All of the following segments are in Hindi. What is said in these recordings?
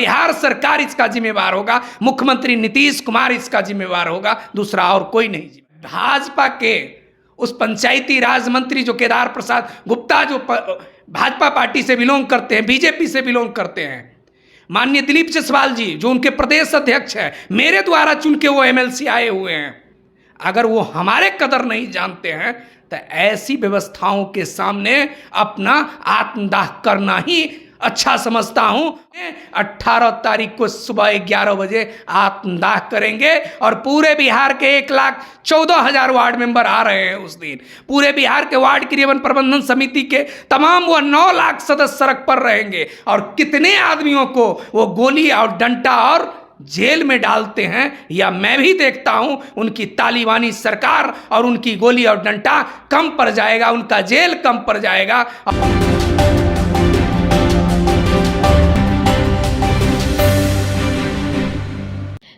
बिहार सरकार इसका जिम्मेवार होगा, मुख्यमंत्री नीतीश कुमार इसका जिम्मेवार होगा, दूसरा और कोई नहीं। भाजपा के उस पंचायती राज मंत्री जो केदार प्रसाद गुप्ता, जो भाजपा पार्टी से बिलोंग करते हैं, बीजेपी से बिलोंग करते हैं, माननीय दिलीप जायसवाल जी जो उनके प्रदेश अध्यक्ष है, मेरे द्वारा चुन के वो एमएलसी आए हुए हैं, अगर वो हमारे कदर नहीं जानते हैं तो ऐसी व्यवस्थाओं के सामने अपना आत्मदाह करना ही अच्छा समझता हूं। 18 तारीख को सुबह 11 बजे आत्मदाह करेंगे और पूरे बिहार के 1,14,000 वार्ड मेंबर आ रहे हैं उस दिन। पूरे बिहार के वार्ड क्रियान्वयन प्रबंधन समिति के तमाम वो 9 लाख सदस्य सड़क पर रहेंगे और कितने आदमियों को वो गोली और डंडा और जेल में डालते हैं या मैं भी देखता हूं। उनकी तालिबानी सरकार और उनकी गोली और डंडा कम पड़ जाएगा, उनका जेल कम पड़ जाएगा।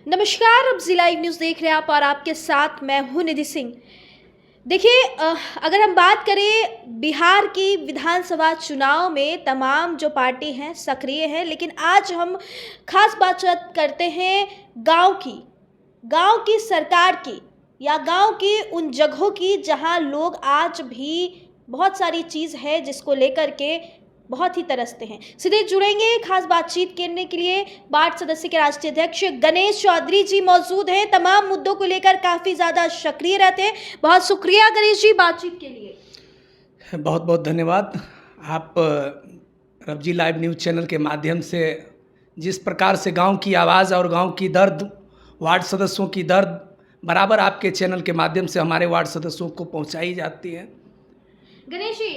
नमस्कार, अब जी लाइव न्यूज़ देख रहे हैं आप और आपके साथ मैं हूं निधि सिंह। देखिए, अगर हम बात करें बिहार की विधानसभा चुनाव में तमाम जो पार्टी हैं सक्रिय हैं, लेकिन आज हम खास बातचीत करते हैं गांव की सरकार की या गांव की उन जगहों की जहां लोग आज भी बहुत सारी चीज़ है जिसको लेकर के बहुत ही तरसते हैं। सीधे जुड़ेंगे खास बातचीत करने के लिए वार्ड सदस्य के राष्ट्रीय अध्यक्ष गणेश चौधरी जी मौजूद हैं। तमाम मुद्दों को लेकर काफ़ी ज़्यादा सक्रिय रहते हैं। बहुत शुक्रिया गणेश जी बातचीत के लिए। बहुत बहुत धन्यवाद। आप रवजी लाइव न्यूज़ चैनल के माध्यम से जिस प्रकार से गांव की आवाज़ और गांव की दर्द, वार्ड सदस्यों की दर्द बराबर आपके चैनल के माध्यम से हमारे वार्ड सदस्यों को पहुंचाई जाती है। गणेश जी,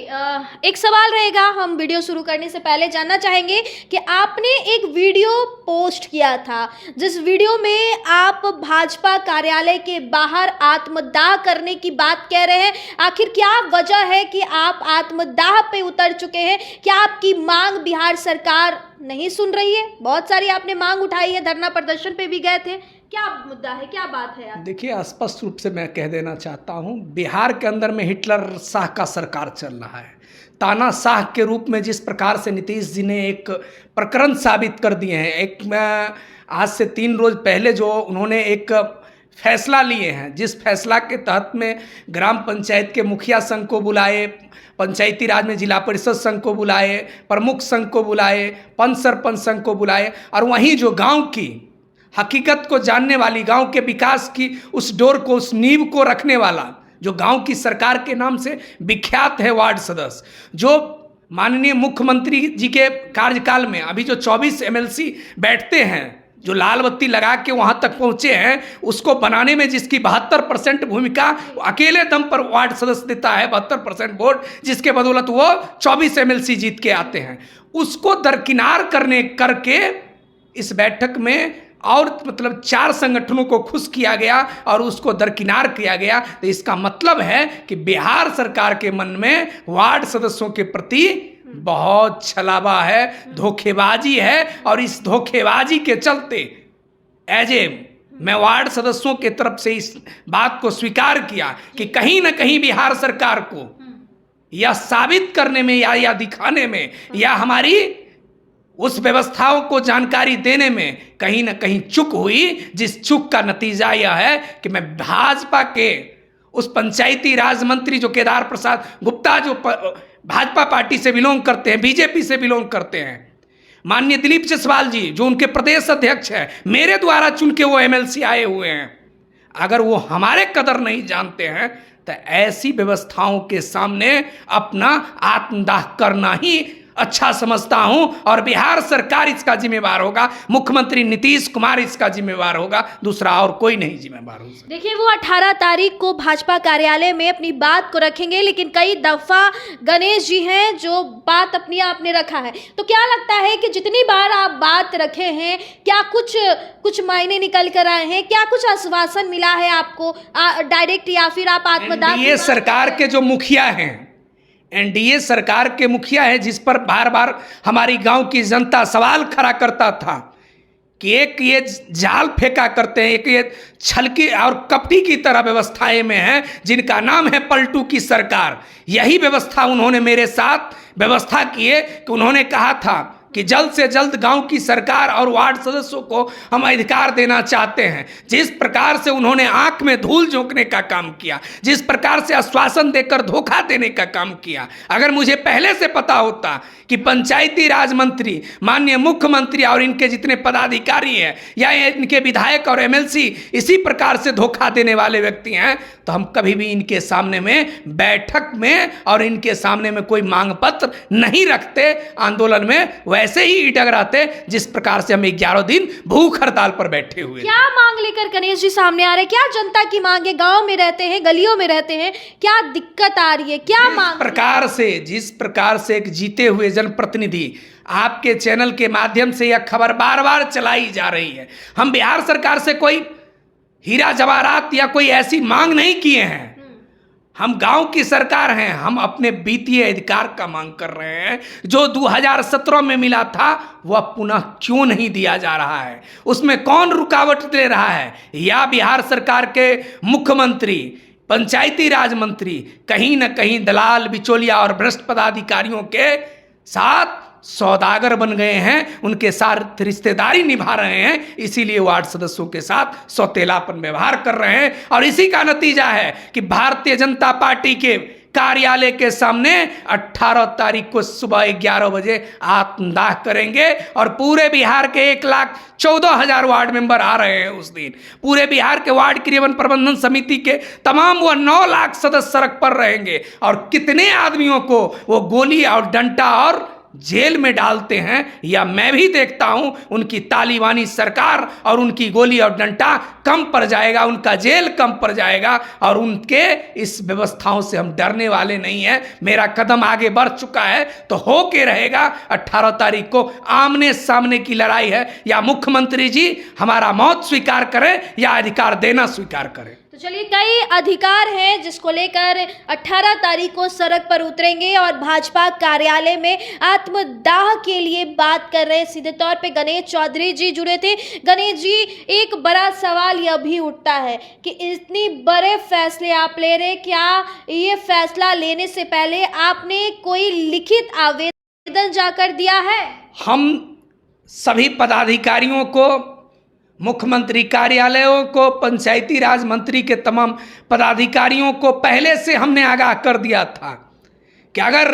एक सवाल रहेगा, हम वीडियो शुरू करने से पहले जानना चाहेंगे कि आपने एक वीडियो पोस्ट किया था जिस वीडियो में आप भाजपा कार्यालय के बाहर आत्मदाह करने की बात कह रहे हैं। आखिर क्या वजह है कि आप आत्मदाह पे उतर चुके हैं? क्या आपकी मांग बिहार सरकार नहीं सुन रही है? बहुत सारी आपने मांग उठाई है, धरना प्रदर्शन पे भी गए थे, क्या मुद्दा है, क्या बात है यार? देखिए, स्पष्ट रूप से मैं कह देना चाहता हूं, बिहार के अंदर में हिटलर शाह का सरकार चल रहा है। तानाशाह के रूप में जिस प्रकार से नीतीश जी ने एक प्रकरण साबित कर दिए हैं, एक आज से 3 रोज पहले जो उन्होंने एक फैसला लिए हैं, जिस फैसला के तहत में ग्राम पंचायत के मुखिया संघ को बुलाए, पंचायती राज में जिला परिषद संघ को बुलाए, प्रमुख संघ को बुलाए, पंच सरपंच संघ को बुलाए, और वहीं जो गाँव की हकीकत को जानने वाली, गांव के विकास की उस डोर को, उस नींव को रखने वाला, जो गांव की सरकार के नाम से विख्यात है वार्ड सदस्य, जो माननीय मुख्यमंत्री जी के कार्यकाल में अभी जो 24 एमएलसी बैठते हैं, जो लाल बत्ती लगा के वहां तक पहुंचे हैं, उसको बनाने में जिसकी 72% भूमिका अकेले दम पर वार्ड सदस्य देता है, 72% वोट, जिसके बदौलत वो 24 एमएलसी जीत के आते हैं, उसको दरकिनार करके इस बैठक में और मतलब 4 संगठनों को खुश किया गया और उसको दरकिनार किया गया। तो इसका मतलब है कि बिहार सरकार के मन में वार्ड सदस्यों के प्रति बहुत छलावा है, धोखेबाजी है, और इस धोखेबाजी के चलते मैं वार्ड सदस्यों के तरफ से इस बात को स्वीकार किया कि कहीं ना कहीं बिहार सरकार को यह साबित करने में या दिखाने में या हमारी उस व्यवस्थाओं को जानकारी देने में कहीं ना कहीं चूक हुई, जिस चूक का नतीजा यह है कि मैं भाजपा के उस पंचायती राज मंत्री जो केदार प्रसाद गुप्ता, जो भाजपा पार्टी से बिलोंग करते हैं, बीजेपी से बिलोंग करते हैं, माननीय दिलीप जायसवाल जी जो उनके प्रदेश अध्यक्ष है, मेरे द्वारा चुन के वो एमएलसी आए हुए हैं, अगर वो हमारे कदर नहीं जानते हैं तो ऐसी व्यवस्थाओं के सामने अपना आत्मदाह करना ही अच्छा समझता हूं और बिहार सरकार इसका जिम्मेवार होगा, मुख्यमंत्री नीतीश कुमार इसका जिम्मेवार होगा, दूसरा और कोई नहीं जिम्मेवार हो सकता। देखिए, वो 18 तारीख को भाजपा कार्यालय में अपनी बात को रखेंगे, लेकिन कई दफा गणेश जी हैं जो बात अपनी आपने रखा है। तो क्या लगता है कि जितनी बार आप बात रखे हैं, क्या कुछ मायने निकल कर आए हैं? क्या कुछ आश्वासन मिला है आपको डायरेक्ट, या फिर आप आत्मदाह? एनडीए सरकार के जो मुखिया हैं, एनडीए सरकार के मुखिया है, जिस पर बार बार हमारी गांव की जनता सवाल खड़ा करता था कि एक ये जाल फेंका करते हैं, एक ये छलकी और कपटी की तरह व्यवस्थाएं में हैं, जिनका नाम है पलटू की सरकार। यही व्यवस्था उन्होंने मेरे साथ व्यवस्था किए कि उन्होंने कहा था कि जल्द से जल्द गांव की सरकार और वार्ड सदस्यों को हम अधिकार देना चाहते हैं। जिस प्रकार से उन्होंने आंख में धूल झोंकने का काम किया, जिस प्रकार से आश्वासन देकर धोखा देने का काम किया, अगर मुझे पहले से पता होता कि पंचायती राज मंत्री, माननीय मुख्यमंत्री और इनके जितने पदाधिकारी हैं या इनके विधायक और एमएलसी इसी प्रकार से धोखा देने वाले व्यक्ति हैं, तो हम कभी भी इनके सामने में बैठक में और इनके सामने में कोई मांग पत्र नहीं रखते, आंदोलन में वैसे ही डगराते जिस प्रकार से हम 11 दिन भूख हड़ताल पर बैठे हुए। क्या मांग लेकर गणेश जी सामने आ रहे हैं? क्या जनता की मांग है? गांव में रहते हैं, गलियों में रहते हैं, क्या दिक्कत आ रही है? क्या मांग? जिस प्रकार से एक जीते हुए जनप्रतिनिधि आपके चैनल के माध्यम से यह खबर बार बार चलाई जा रही है, हम बिहार सरकार से कोई हीरा जवाहरात या कोई ऐसी मांग नहीं किए हैं। हम गांव की सरकार हैं, हम अपने वित्तीय अधिकार का मांग कर रहे हैं। जो 2017 में मिला था वह पुनः क्यों नहीं दिया जा रहा है? उसमें कौन रुकावट दे रहा है? या बिहार सरकार के मुख्यमंत्री, पंचायती राज मंत्री कहीं न कहीं दलाल, बिचौलिया और भ्रष्ट पदाधिकारियों के साथ सौदागर बन गए हैं, उनके साथ रिश्तेदारी निभा रहे हैं, इसीलिए वार्ड सदस्यों के साथ सौतेलापन व्यवहार कर रहे हैं। और इसी का नतीजा है कि भारतीय जनता पार्टी के कार्यालय के सामने 18 तारीख को सुबह 11 बजे आत्मदाह करेंगे और पूरे बिहार के 1,14,000 वार्ड मेंबर आ रहे हैं उस दिन। पूरे बिहार के वार्ड क्रियान्वयन प्रबंधन समिति के तमाम वो 9 लाख सदस्य सड़क पर रहेंगे और कितने आदमियों को वो गोली और डंडा और जेल में डालते हैं या मैं भी देखता हूं। उनकी तालिबानी सरकार और उनकी गोली और डंडा कम पड़ जाएगा, उनका जेल कम पड़ जाएगा और उनके इस व्यवस्थाओं से हम डरने वाले नहीं हैं। मेरा कदम आगे बढ़ चुका है तो हो के रहेगा। 18 तारीख को आमने सामने की लड़ाई है, या मुख्यमंत्री जी हमारा मौत स्वीकार करें या अधिकार देना स्वीकार करें। तो चलिए, कई अधिकार हैं जिसको लेकर 18 तारीख को सड़क पर उतरेंगे और भाजपा कार्यालय में आत्मदाह के लिए बात कर रहे हैं। सीधे तौर पे गणेश चौधरी जी जुड़े थे। गणेश जी, एक बड़ा सवाल यह भी उठता है कि इतनी बड़े फैसले आप ले रहे, क्या ये फैसला लेने से पहले आपने कोई लिखित आवेदन जाकर दिया है? हम सभी पदाधिकारियों को, मुख्यमंत्री कार्यालयों को, पंचायती राज मंत्री के तमाम पदाधिकारियों को पहले से हमने आगाह कर दिया था कि अगर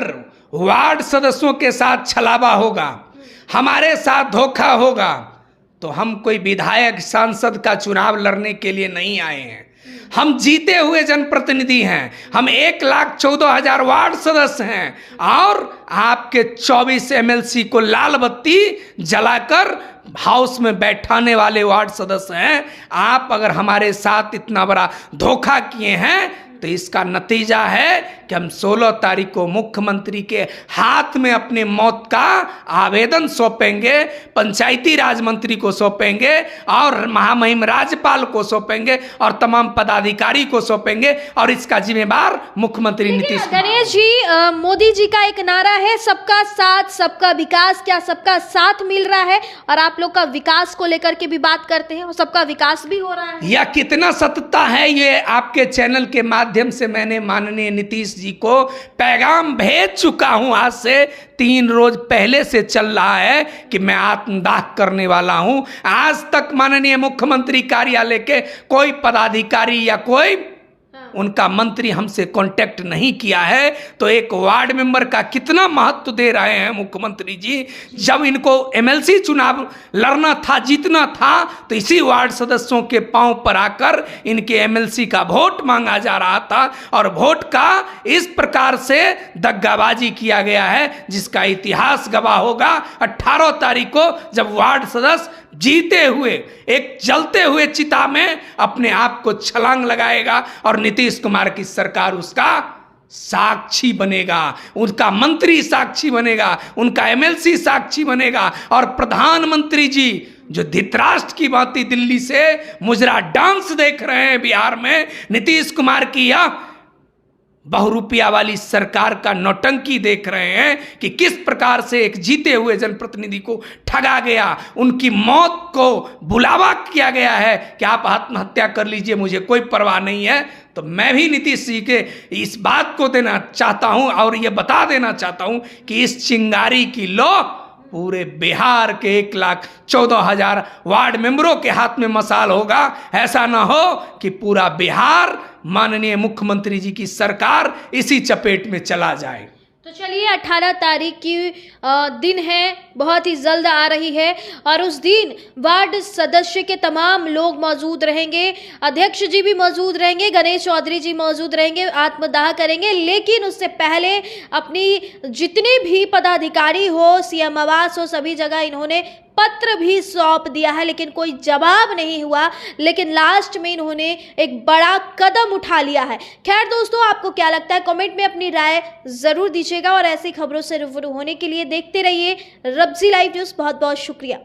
वार्ड सदस्यों के साथ छलावा होगा, हमारे साथ धोखा होगा, तो हम कोई विधायक सांसद का चुनाव लड़ने के लिए नहीं आए हैं। हम जीते हुए जनप्रतिनिधि हैं। हम 1,14,000 वार्ड सदस्य हैं और आपके 24 एमएलसी को लाल बत्ती जलाकर हाउस में बैठाने वाले वार्ड सदस्य हैं। आप अगर हमारे साथ इतना बड़ा धोखा किए हैं तो इसका नतीजा है कि हम 16 तारीख को मुख्यमंत्री के हाथ में अपने मौत का आवेदन सौंपेंगे, पंचायती राज मंत्री को सौंपेंगे और महामहिम राज्यपाल को सौंपेंगे और तमाम पदाधिकारी को सौंपेंगे और इसका जिम्मेदार मुख्यमंत्री नीतीश कुमार। गणेश जी, मोदी जी का एक नारा है सबका साथ सबका विकास। क्या सबका साथ मिल रहा है? और आप लोग का विकास को लेकर के भी बात करते हैं और सबका विकास भी हो रहा है? यह कितना सत्यता है, ये आपके चैनल के माध्यम से मैंने माननीय नीतीश जी को पैगाम भेज चुका हूं। आज से 3 रोज पहले से चल रहा है कि मैं आत्मदाह करने वाला हूं। आज तक माननीय मुख्यमंत्री कार्यालय के कोई पदाधिकारी या कोई उनका मंत्री हमसे कांटेक्ट नहीं किया है। तो एक वार्ड मेंबर का कितना महत्व दे रहे हैं मुख्यमंत्री जी। जब इनको एमएलसी चुनाव लड़ना था, जीतना था, तो इसी वार्ड सदस्यों के पांव पर आकर इनके एमएलसी का वोट मांगा जा रहा था और वोट का इस प्रकार से दगाबाजी किया गया है जिसका इतिहास गवाह होगा। 18 तारीख को जब वार्ड सदस्य जीते हुए एक जलते हुए चिता में अपने आप को छलांग लगाएगा और नीतीश कुमार की सरकार उसका साक्षी बनेगा, उनका मंत्री साक्षी बनेगा, उनका एमएलसी साक्षी बनेगा और प्रधानमंत्री जी जो धृतराष्ट्र की भांति दिल्ली से मुजरा डांस देख रहे हैं बिहार में, नीतीश कुमार की यह बहुरुपया वाली सरकार का नौटंकी देख रहे हैं कि किस प्रकार से एक जीते हुए जनप्रतिनिधि को ठगा गया, उनकी मौत को बुलावा किया गया है कि आप आत्महत्या कर लीजिए, मुझे कोई परवाह नहीं है। तो मैं भी नीतीश जी के इस बात को देना चाहता हूं और ये बता देना चाहता हूं कि इस चिंगारी की लौ पूरे बिहार के 1,14,000 वार्ड मेंबरों के हाथ में मशाल होगा। ऐसा ना हो कि पूरा बिहार माननीय मुख्यमंत्री जी की सरकार इसी चपेट में चला जाए। तो चलिए 18 तारीख की दिन है, बहुत ही जल्द आ रही है और उस दिन वार्ड सदस्य के तमाम लोग मौजूद रहेंगे, अध्यक्ष जी भी मौजूद रहेंगे, गणेश चौधरी जी मौजूद रहेंगे, आत्मदाह करेंगे। लेकिन उससे पहले अपनी जितने भी पदाधिकारी हो, सीएम आवास हो, सभी जगह इन्होंने पत्र भी सौंप दिया है, लेकिन कोई जवाब नहीं हुआ। लेकिन लास्ट में इन्होंने एक बड़ा कदम उठा लिया है। खैर दोस्तों, आपको क्या लगता है कमेंट में अपनी राय जरूर दीजिएगा और ऐसी खबरों से रूबरू होने के लिए देखते रहिए रब्जी लाइव न्यूज़। बहुत बहुत शुक्रिया।